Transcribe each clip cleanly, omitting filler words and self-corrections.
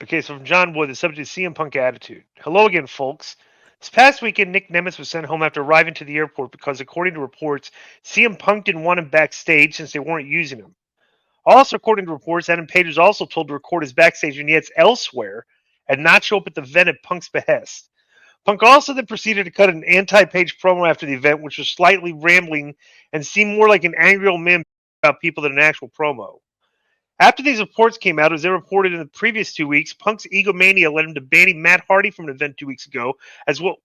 Okay, so from John Wood, the subject is CM Punk attitude. Hello again, folks. This past weekend, Nick Nemeth was sent home after arriving to the airport because, according to reports, CM Punk didn't want him backstage since they weren't using him. Also, according to reports, Adam Page was also told to record his backstage vignettes elsewhere and not show up at the event at Punk's behest. Punk also then proceeded to cut an anti-Page promo after the event, which was slightly rambling and seemed more like an angry old man about people than an actual promo. After these reports came out, as they reported in the previous 2 weeks, Punk's egomania led him to banning Matt Hardy from an event 2 weeks ago, as well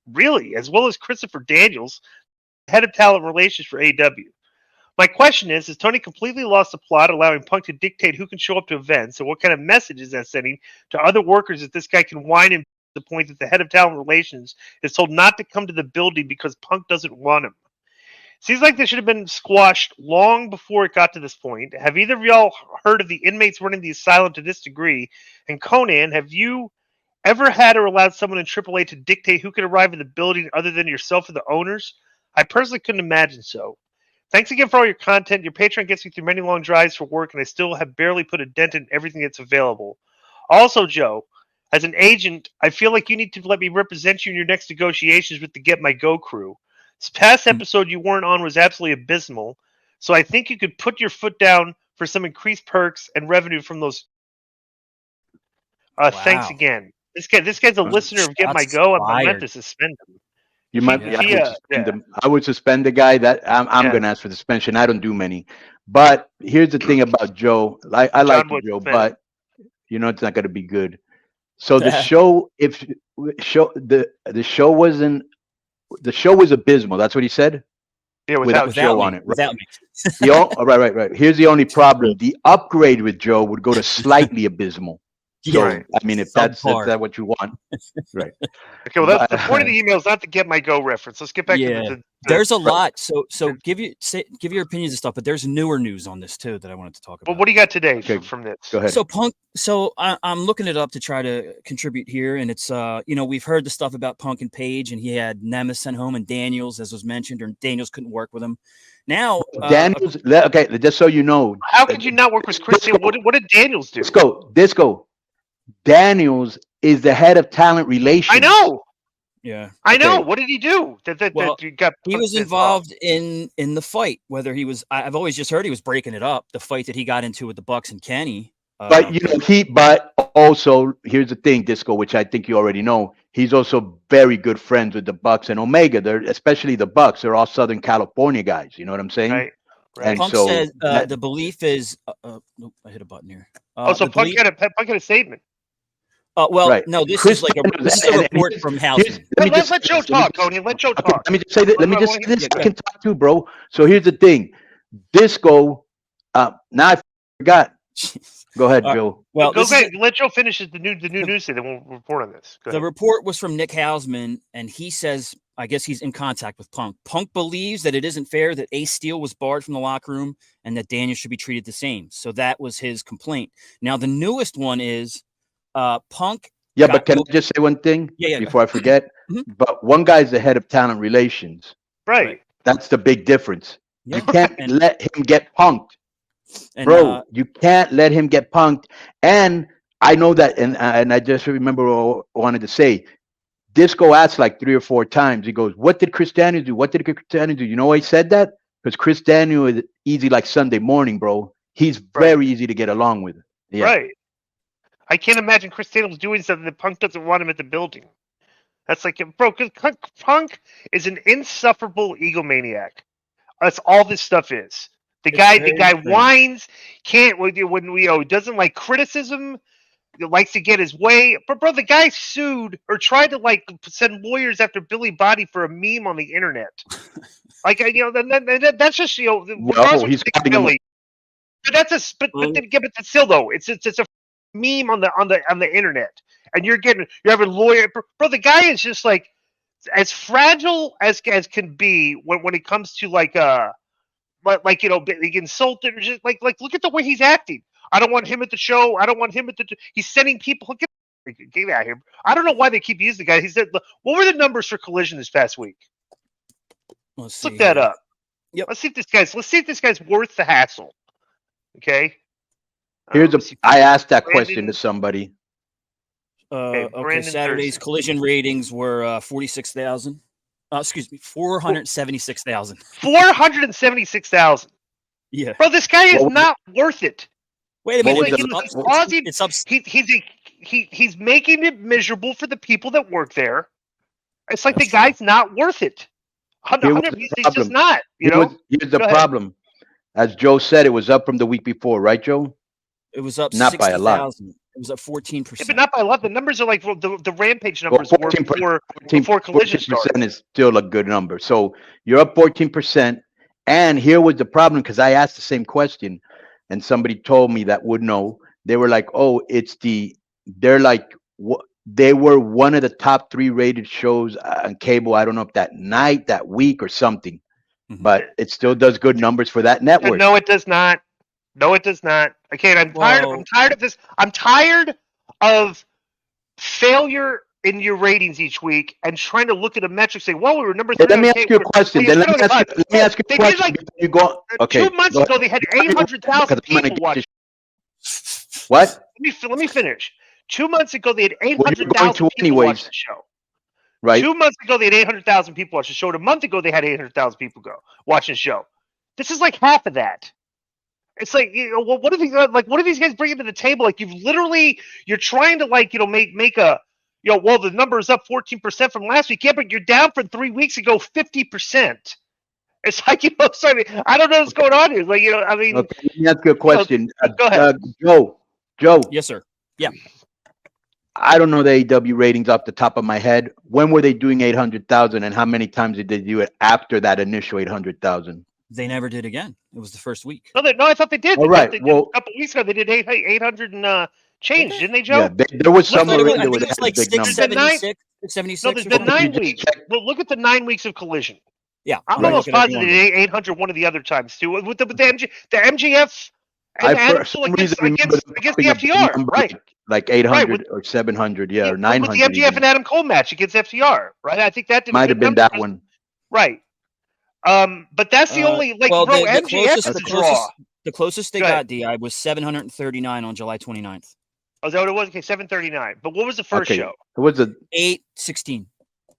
as Christopher Daniels, head of talent relations for AEW. My question is Tony completely lost the plot, allowing Punk to dictate who can show up to events, and what kind of message is that sending to other workers that this guy can whine and to the point that the head of talent relations is told not to come to the building because Punk doesn't want him? Seems like this should have been squashed long before it got to this point. Have either of y'all heard of the inmates running the asylum to this degree? And Konnan, have you ever had or allowed someone in AAA to dictate who could arrive in the building other than yourself or the owners? I personally couldn't imagine so. Thanks again for all your content. Your Patreon gets me through many long drives for work, and I still have barely put a dent in everything that's available. Also, Joe, as an agent, I feel like you need to let me represent you in your next negotiations with the Get My Go crew. This past episode you weren't on was absolutely abysmal, so I think you could put your foot down for some increased perks and revenue from those. Thanks again. This guy's a listener of Get My Go. I meant to suspend him. You might. I would suspend him. I would suspend the guy. That I'm going to ask for suspension. I don't do many. But here's the thing about Joe. I like Joe, but you know it's not going to be good. So the show, the show wasn't. The show was abysmal. That's what he said. Yeah, without Joe me. on it. Right? Right. Here's the only problem. The upgrade with Joe would go to slightly abysmal. So, I mean, if that's that what you want, right? Okay, well, that's the point of the email is not to Get My Go reference. Let's get back to the there's a lot. So give your opinions and stuff, but there's newer news on this too that I wanted to talk about. Well, what do you got today from this? Go ahead. So Punk. So I'm looking it up to try to contribute here, and it's we've heard the stuff about Punk and Page, and he had Nemeth sent home and Daniels, as was mentioned, or Daniels couldn't work with him. Now Daniels, okay, just so you know, how could you not work with Chris? What did Daniels do? Disco. Daniels is the head of talent relations. I know. Yeah, I know. What did he do? He was involved in the fight. Whether he was, I've always just heard he was breaking it up. The fight that he got into with the Bucks and Kenny. But but also here's the thing, Disco, which I think you already know. He's also very good friends with the Bucks and Omega. They're especially the Bucks. They're all Southern California guys. You know what I'm saying? Right. And Punk so said the belief is. I hit a button here. So Punk had a statement. No, this is like a report from Houston. Let Joe talk, Tony. Let Joe talk. Let me just say that. Let me just say this. I can talk too, bro. So here's the thing. Disco. Now I forgot. Go ahead, Joe. Well, go ahead. Let Joe finish the new news, and then we'll report on this. The report was from Nick Hausman, and he says, I guess he's in contact with Punk. Punk believes that it isn't fair that Ace Steel was barred from the locker room and that Daniel should be treated the same. So that was his complaint. Now, the newest one is Punk. Yeah, but can I just say one thing before I forget? But one guy's the head of talent relations. Right. That's the big difference. You can't let him get punked. Bro, you can't let him get punked. And I know that, and I just remember what I wanted to say. Disco asked like 3 or 4 times. He goes, "What did Chris Daniel do? What did Chris Daniel do?" You know why he said that? Because Chris Daniel is easy like Sunday morning, bro. He's very easy to get along with. Yeah. Right. I can't imagine Chris Daniels doing something that Punk doesn't want him at the building. That's like, bro, because Punk is an insufferable egomaniac. That's all this stuff is. The guy whines, doesn't like criticism, likes to get his way. But bro, the guy sued or tried to send lawyers after Billy Body for a meme on the internet. That's just well, he's Billy. But still though, it's a meme on the internet, and you're having lawyer. Bro, the guy is just like as fragile as can be when it comes to being insulted or just like look at the way he's acting. I don't want him at the show. I don't want him at the. He's sending people. Get out of here. I don't know why they keep using the guy. He said, what were the numbers for Collision this past week? Let's look that up. Yep. Let's see if this guy's worth the hassle. Okay. I asked that question to somebody. Okay, Saturday's Collision ratings were 46,000. 476,000. 476,000. Yeah, bro, this guy is not worth it. Wait a minute. He's making it miserable for the people that work there. It's like the guy's not worth it. He's just not. Here's the problem. As Joe said, it was up from the week before, right, Joe? It was up not by a lot. It was up 14%. Yeah, but not by a lot. The numbers are like the Rampage numbers were before Collision started. 14% is still a good number. So you're up 14%. And here was the problem, because I asked the same question, and somebody told me that would know. They were like, "Oh, they were one of the top 3 rated shows on cable. I don't know if that night, that week, or something, but it still does good numbers for that network." No, it does not. No, it does not. Okay, I'm tired of this. I'm tired of failure in your ratings each week and trying to look at a metric saying, well, we were number 3. Let me ask you a question. Let me ask you a question. You go. Okay. 2 months ago, they had 800,000 people watching. What? Let me finish. 2 months ago, they had 800,000 people watch the show. Right. 2 months ago, they had 800,000 people watch the show. And a month ago, they had 800,000 people watching the show. This is like half of that. It's like, well, what are these guys bringing to the table? Like, you're trying to make a, well, the number is up 14% from last week. Yeah, but you're down from 3 weeks ago 50%. It's like, sorry, I don't know what's going on here. Like, I mean, okay, let me ask you a question. Go ahead, Joe. Yes, sir. Yeah. I don't know the AEW ratings off the top of my head. When were they doing 800,000, and how many times did they do it after that initial 800,000? They never did again. It was the first week. No, I thought they did. All right. Well, a couple weeks ago, they did 800 and change, didn't they, Joe? Yeah, there was somewhere in there with like 676. 676. No, there's been 9 weeks. Well, look at the 9 weeks of Collision. Yeah, I'm almost positive they did 800 one of the other times too. With the MJF and against the FTR, right? Like 800 or 700, or 900. With the MJF and Adam Cole match against FTR, right? I think that might have been that one, right? But that's the only MJF is a draw. The closest they got, DI, was 739 on July 29th. Oh, is that what it was? Okay, 739. But what was the first show? It was 816.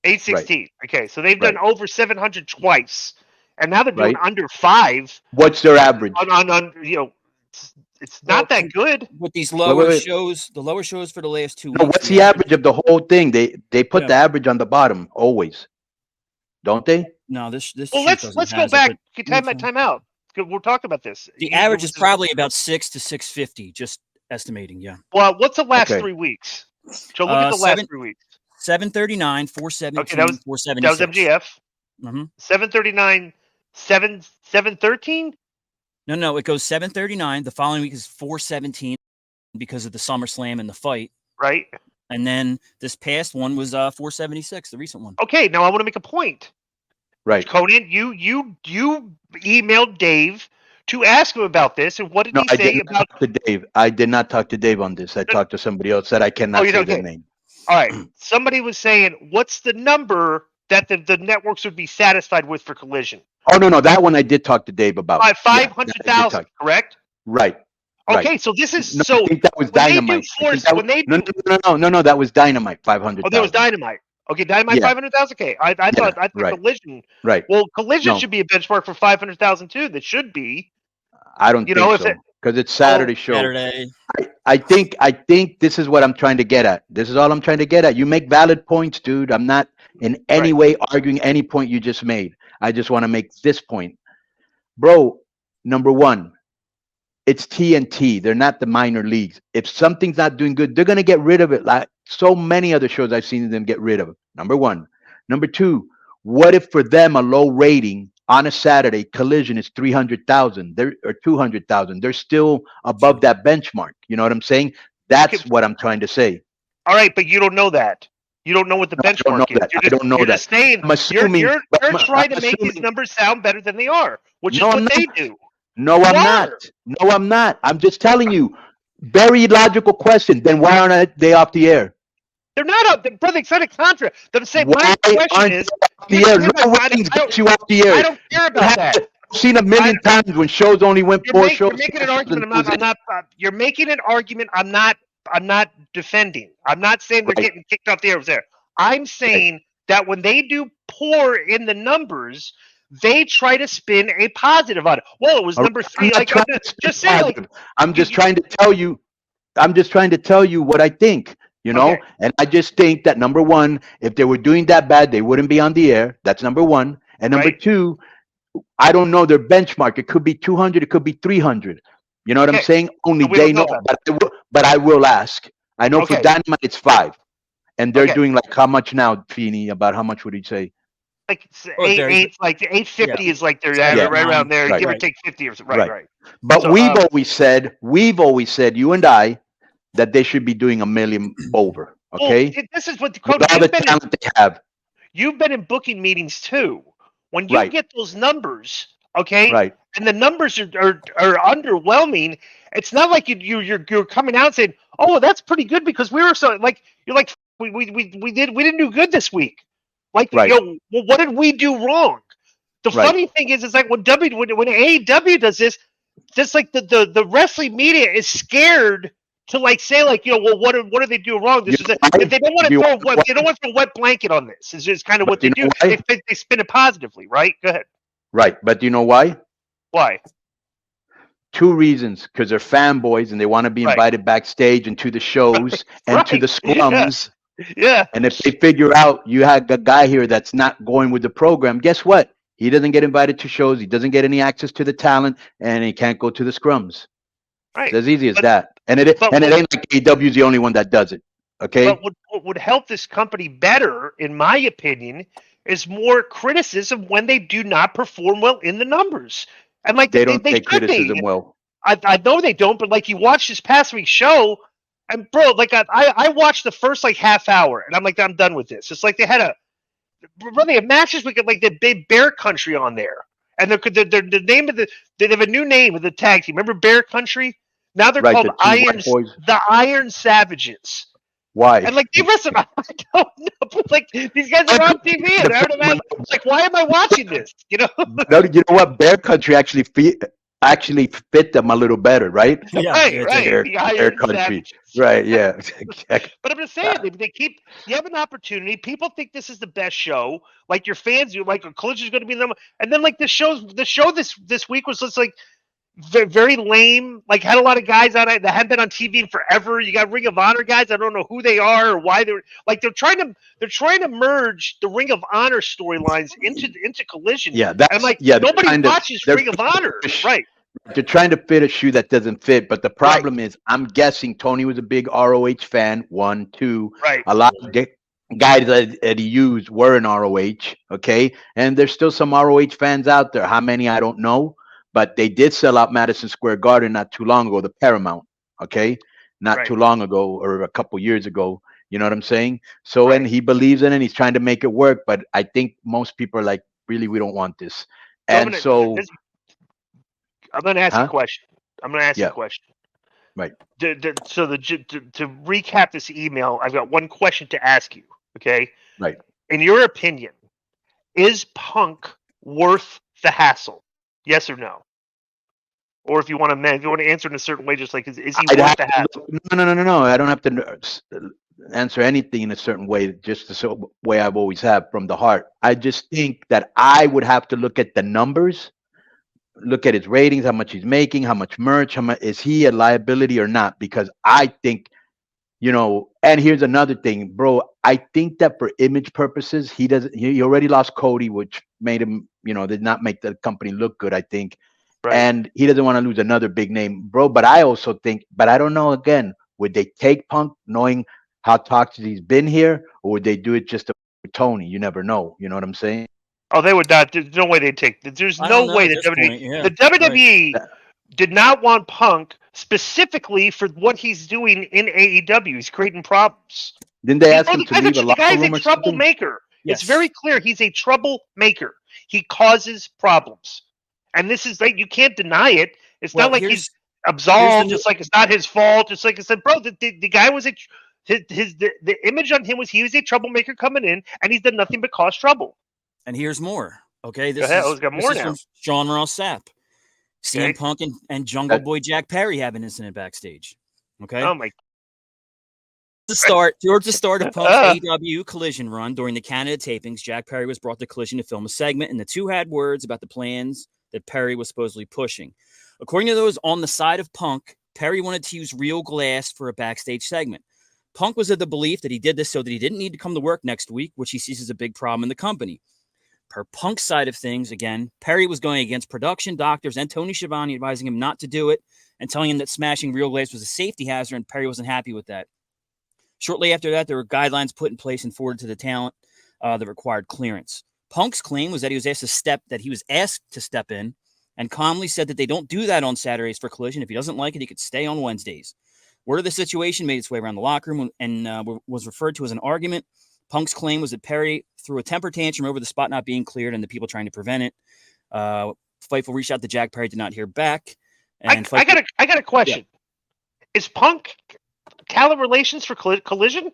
816. Right. Okay, so they've done over 700 twice, and now they're doing under 5. What's their average? It's not that good with these lower shows. The lower shows for the last 2 weeks. No, what's the average of the whole thing? They put the average on the bottom always, don't they? No, this. Well, let's go back. Time out. We're talking about this. The average is probably about 6 to 650. Just estimating. Yeah. Well, what's the last 3 weeks? So look at the last 3 weeks. 739, 417, okay, that was 476. That was MGF. 739, 713. No, it goes 739. The following week is 417 because of the SummerSlam and the fight. Right. And then this past one was 476, the recent one. Okay, now I want to make a point. Right. Konnan, you emailed Dave to ask him about this, and what did he say about Dave? I did not talk to Dave on this. I talked to somebody else. Said I cannot say their name. All right. Somebody was saying, what's the number that the networks would be satisfied with for Collision? Oh, no. That one I did talk to Dave about. 500,000, correct? Right. Okay, so this is I think that was Dynamite. No, that was Dynamite. 500,000. Oh, that was Dynamite. Okay, Dynamite 500,000. Okay, I thought Collision. Right. Well, Collision should be a benchmark for 500,000 too. That should be. I don't think so, because it's Saturday show. Saturday. I think this is what I'm trying to get at. This is all I'm trying to get at. You make valid points, dude. I'm not in any way arguing any point you just made. I just want to make this point. Bro, number one, it's TNT. They're not the minor leagues. If something's not doing good, they're going to get rid of it. Like so many other shows I've seen them get rid of. Number one. Number two, what if for them a low rating on a Saturday Collision is 300,000 or 200,000? They're still above that benchmark. You know what I'm saying? That's what I'm trying to say. All right, but you don't know that. You don't know what the benchmark is. I don't know that. I'm assuming, you're trying to make these numbers sound better than they are, which is what they do. No, I'm not. No, I'm not. I'm just telling you. Very logical question. Then why aren't they off the air? They're not up. Brother, it's not a contra. My question is, the air? No ratings get you off the air. I don't care about that. I've seen a million times when shows only went 4 shows. You're making an argument. You're making an argument. I'm not defending. I'm not saying they're getting kicked off the air there. I'm saying that when they do poor in the numbers, they try to spin a positive on it. Well, it was number 3. I'm just trying to tell you. I'm just trying to tell you what I think. And I just think that number one, if they were doing that bad, they wouldn't be on the air. That's number one. And number two, I don't know their benchmark. It could be 200. It could be 300. You know what I'm saying? Only they know. But I will ask. I know for Dynamite it's 5, and they're doing like how much now, Feeney? About how much would he say? Like 8, like 850 is like they're right around there, give or take 50 or something. Right. But we've always said, you and I, that they should be doing $1 million over. Okay, this is what all the talent they have. You've been in booking meetings too. When you get those numbers, and the numbers are underwhelming, it's not like you're coming out saying, "Oh, that's pretty good," because we were so like you're like we didn't do good this week. Like, well, what did we do wrong? The funny thing is like when AEW does this, just like the wrestling media is scared to like say like, well, what do they do wrong? This is if they don't want to throw a wet blanket on this. Is just kind of what they do. They spin it positively, right? Go ahead. Right, but do you know why? Why? 2 reasons. Because they're fanboys and they want to be invited backstage and to the shows and to the scrums. Yeah. And if they figure out you have a guy here that's not going with the program, guess what? He doesn't get invited to shows. He doesn't get any access to the talent, and he can't go to the scrums. Right. It's as easy as that. And it ain't like AEW is the only one that does it. Okay. But what would help this company better, in my opinion, is more criticism when they do not perform well in the numbers. And like they don't take criticism well. I know they don't, but like you watched this past week's show, and bro, like I watched the first like half hour, and I'm like, I'm done with this. It's like they had matches we could like the big Bear Country on there, and the name of they have a new name of the tag team. Remember Bear Country? Now they're called the Iron Savages. Why? And like they listen, I don't know, but like these guys are on TV, and it's like, why am I watching this? No, you know what? Bear Country actually fit them a little better, right? Yeah, right. Bear Country, right? Yeah. But I'm just saying, you have an opportunity. People think this is the best show. Like your fans, you like Collision is going to be number, and then like the show this week was just like very lame. Like had a lot of guys on it that haven't been on TV in forever. You got Ring of Honor guys. I don't know who they are or why they're trying to merge the Ring of Honor storylines into Collision. Yeah, that's nobody watches Ring of Honor, right? They're trying to fit a shoe that doesn't fit. But the problem is, I'm guessing Tony was a big ROH fan. 1, 2, a lot of guys that he used were in ROH. Okay, and there's still some ROH fans out there. How many I don't know. But they did sell out Madison Square Garden not too long ago, the Paramount, okay? Not too long ago or a couple years ago. You know what I'm saying? So, and he believes in it, and he's trying to make it work. But I think most people are like, really, we don't want this. And so I'm going to ask you a question. Right. To recap this email, I've got one question to ask you, okay? Right. In your opinion, is Punk worth the hassle? Yes or no? Or if you want to answer in a certain way, just like is he worth the hassle? No. I don't have to answer anything in a certain way, just the way I've always have from the heart. I just think that I would have to look at the numbers, look at his ratings, how much he's making, how much merch, is he a liability or not? Because I think, and here's another thing, bro. I think that for image purposes, he already lost Cody, which made him, did not make the company look good, I think. Right. And he doesn't want to lose another big name, bro. But I also think, but I don't know, again, would they take Punk knowing how toxic he's been here, or would they do it just to Tony? You never know. You know what I'm saying? Oh, they would not. There's no way they'd take. There's no way that WWE. The WWE did not want Punk specifically for what he's doing in AEW. He's creating problems. Didn't they ask him to leave a locker room or something? The guy's a troublemaker. Yes. It's very clear he's a troublemaker. He causes problems. And this is like, you can't deny it. It's not like he's absolved. Just like it's not his fault. Just like I said, bro, the guy was the image on him was he was a troublemaker coming in, and he's done nothing but cause trouble. And here's more. Okay, this is from Sean Ross Sapp. CM Punk and Jungle Boy Jack Perry have an incident backstage. Okay. Oh my Towards the start of Punk's AEW Collision run during the Canada tapings, Jack Perry was brought to Collision to film a segment, and the two had words about the plans that Perry was supposedly pushing. According to those on the side of Punk, Perry wanted to use real glass for a backstage segment. Punk was of the belief that he did this so that he didn't need to come to work next week, which he sees as a big problem in the company. Per Punk's side of things, again, Perry was going against production, doctors, and Tony Schiavone advising him not to do it and telling him that smashing real glass was a safety hazard, and Perry wasn't happy with that. Shortly after that, there were guidelines put in place and forwarded to the talent that required clearance. Punk's claim was that he was asked to step in and calmly said that they don't do that on Saturdays for Collision. If he doesn't like it, he could stay on Wednesdays. Word of the situation made its way around the locker room and was referred to as an argument. Punk's claim was that Perry threw a temper tantrum over the spot not being cleared and the people trying to prevent it. Fightful reached out to Jack Perry, did not hear back. And I got a question. Yeah. Is Punk talent relations for Collision?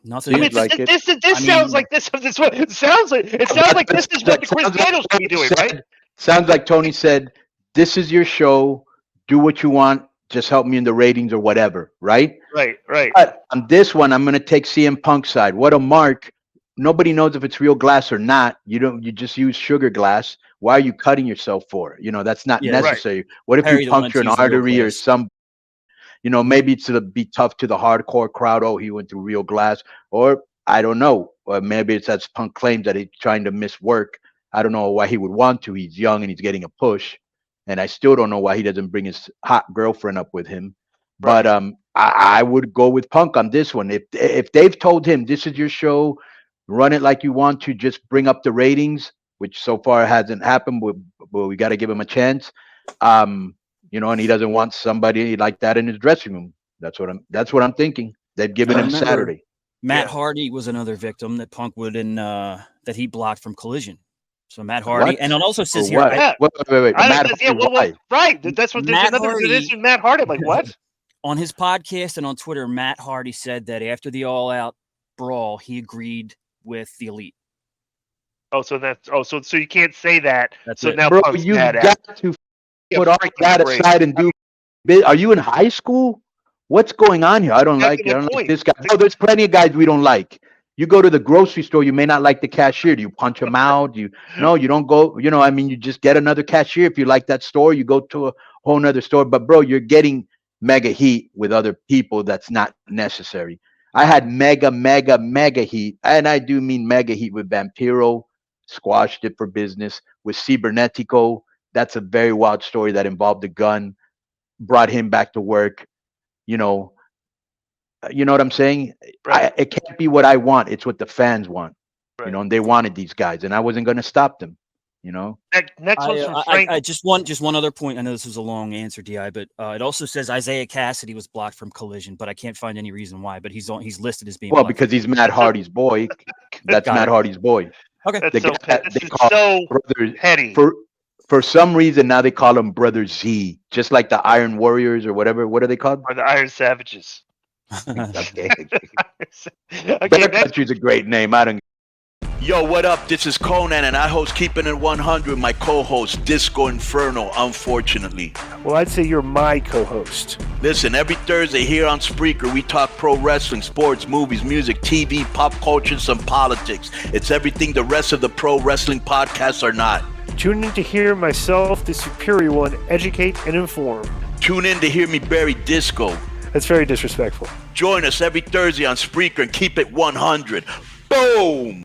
Nothing. I mean, this sounds like this. It sounds like this is what the Chris Daniels should be doing, right? Sounds like Tony said, "This is your show. Do what you want. Just help me in the ratings or whatever." Right. But on this one, I'm going to take CM Punk's side. What a mark! Nobody knows if it's real glass or not. You just use sugar glass. Why are you cutting yourself for? That's not necessary. Right. What if you puncture an artery or some? Maybe it's to be tough to the hardcore crowd. Oh, he went through real glass, or I don't know. Or maybe it's as Punk claims that he's trying to miss work. I don't know why he would want to. He's young and he's getting a push, and I still don't know why he doesn't bring his hot girlfriend up with him. Right. But I would go with Punk on this one. If they've told him this is your show, run it like you want to, just bring up the ratings, which so far hasn't happened. But we got to give him a chance. And he doesn't want somebody like that in his dressing room. That's what I'm thinking. They've given him Saturday. Matt Hardy was another victim that Punk would that he blocked from Collision. So Matt Hardy, and it also says here, wait. Right. That's what there's another position. Matt Hardy, like what? On his podcast and on Twitter, Matt Hardy said that after the All Out brawl, he agreed with the Elite. So you can't say that. That's so it. Now, bro, you got to put all that aside and do. Are you in high school? What's going on here? I don't like this guy. No, there's plenty of guys we don't like. You go to the grocery store, you may not like the cashier. Do you punch him out? You don't go. You just get another cashier. If you like that store, you go to a whole nother store. But bro, you're getting mega heat with other people. That's not necessary. I had mega heat, and I do mean mega heat with Vampiro. Squashed it for business with Cibernetico. That's a very wild story that involved a gun. Brought him back to work. You know what I'm saying? Right. It can't be what I want. It's what the fans want. Right. And they wanted these guys, and I wasn't going to stop them. Next one's from Frank. I just one other point. I know this was a long answer, Di, but it also says Isaiah Cassidy was blocked from Collision, but I can't find any reason why. But he's listed as being because he's Matt Hardy's boy. That's Matt Hardy's boy. Okay, that's so petty. For some reason now they call him Brother Z, just like the Iron Warriors or whatever. What are they called? Or the Iron Savages. Okay. Better Country's a great name. I don't. Yo, what up? This is Konnan, and I host Keeping It 100. My co-host Disco Inferno. Unfortunately. Well, I'd say you're my co-host. Listen, every Thursday here on Spreaker, we talk pro wrestling, sports, movies, music, TV, pop culture, and some politics. It's everything the rest of the pro wrestling podcasts are not. Tune in to hear myself, the superior one, educate and inform. Tune in to hear me bury Disco. That's very disrespectful. Join us every Thursday on Spreaker and keep it 100. Boom!